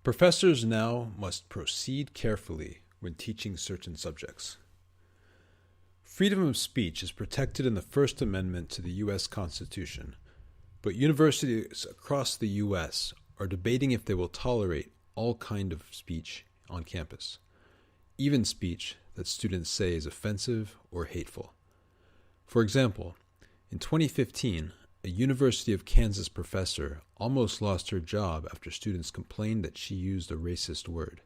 Professors now must proceed carefully when teaching certain subjects. Freedom of speech is protected in the First Amendment to the U.S. Constitution, but universities across the U.S. are debating if they will tolerate all kind of speech on campus, even speech that students say is offensive or hateful. For example, in 2015, a University of Kansas professor almost lost her job after students complained that she used a racist word.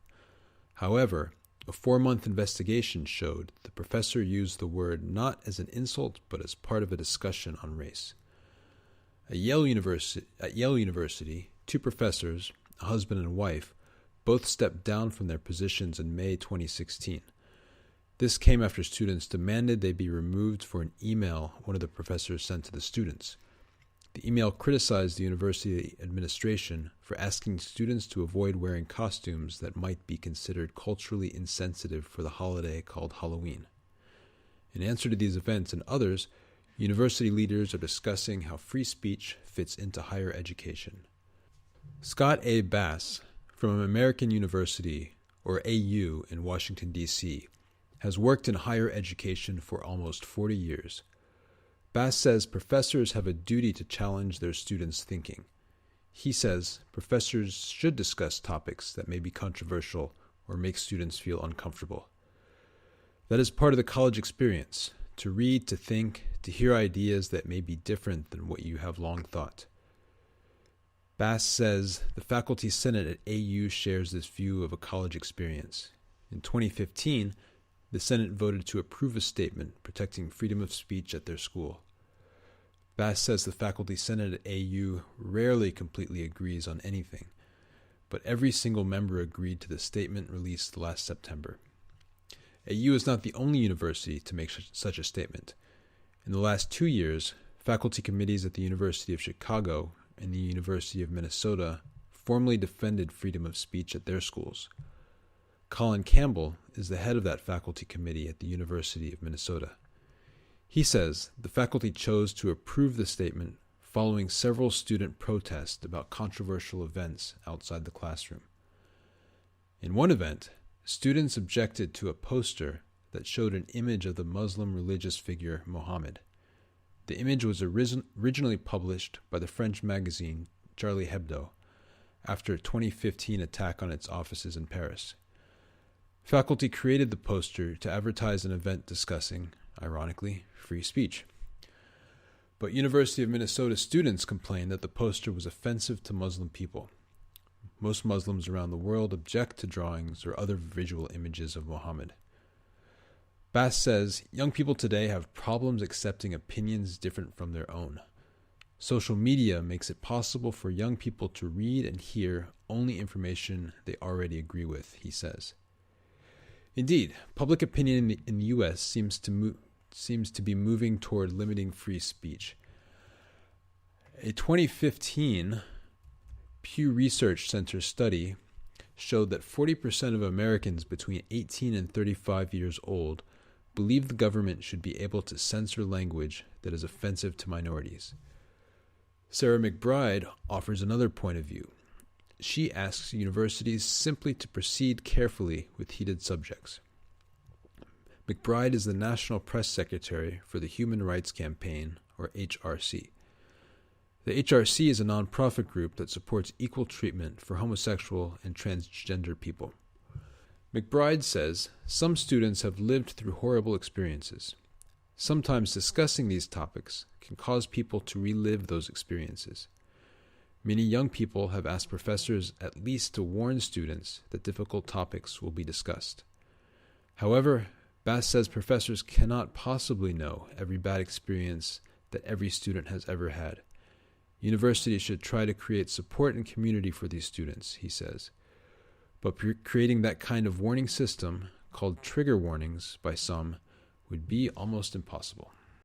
However, a 4-month investigation showed the professor used the word not as an insult but as part of a discussion on race. At Yale University, 2 professors, a husband and wife, both stepped down from their positions in May 2016. This came after students demanded they be removed for an email one of the professors sent to the students. The email criticized the university administration for asking students to avoid wearing costumes that might be considered culturally insensitive for the holiday called Halloween. In answer to these events and others, university leaders are discussing how free speech fits into higher education. Scott A. Bass, from American University, or AU, in Washington, D.C., has worked in higher education for almost 40 years. Bass says professors have a duty to challenge their students' thinking. He says professors should discuss topics that may be controversial or make students feel uncomfortable. That is part of the college experience, to read, to think, to hear ideas that may be different than what you have long thought. Bass says the Faculty Senate at AU shares this view of a college experience. In 2015, the Senate voted to approve a statement protecting freedom of speech at their school. Bass says the Faculty Senate at AU rarely completely agrees on anything, but every single member agreed to the statement released last September. AU is not the only university to make such a statement. In the last 2 years, faculty committees at the University of Chicago and the University of Minnesota formally defended freedom of speech at their schools. Colin Campbell is the head of that faculty committee at the University of Minnesota. He says the faculty chose to approve the statement following several student protests about controversial events outside the classroom. In one event, students objected to a poster that showed an image of the Muslim religious figure Muhammad. The image was originally published by the French magazine Charlie Hebdo after a 2015 attack on its offices in Paris. Faculty created the poster to advertise an event discussing, ironically, free speech. But University of Minnesota students complained that the poster was offensive to Muslim people. Most Muslims around the world object to drawings or other visual images of Muhammad. Bass says young people today have problems accepting opinions different from their own. Social media makes it possible for young people to read and hear only information they already agree with, he says. Indeed, public opinion in the U.S. seems to be moving toward limiting free speech. A 2015 Pew Research Center study showed that 40% of Americans between 18 and 35 years old believe the government should be able to censor language that is offensive to minorities. Sarah McBride offers another point of view. She asks universities simply to proceed carefully with heated subjects. McBride is the National Press Secretary for the Human Rights Campaign, or HRC. The HRC is a nonprofit group that supports equal treatment for homosexual and transgender people. McBride says some students have lived through horrible experiences. Sometimes discussing these topics can cause people to relive those experiences. Many young people have asked professors at least to warn students that difficult topics will be discussed. However, Bass says professors cannot possibly know every bad experience that every student has ever had. Universities should try to create support and community for these students, he says. But creating that kind of warning system, called trigger warnings by some, would be almost impossible.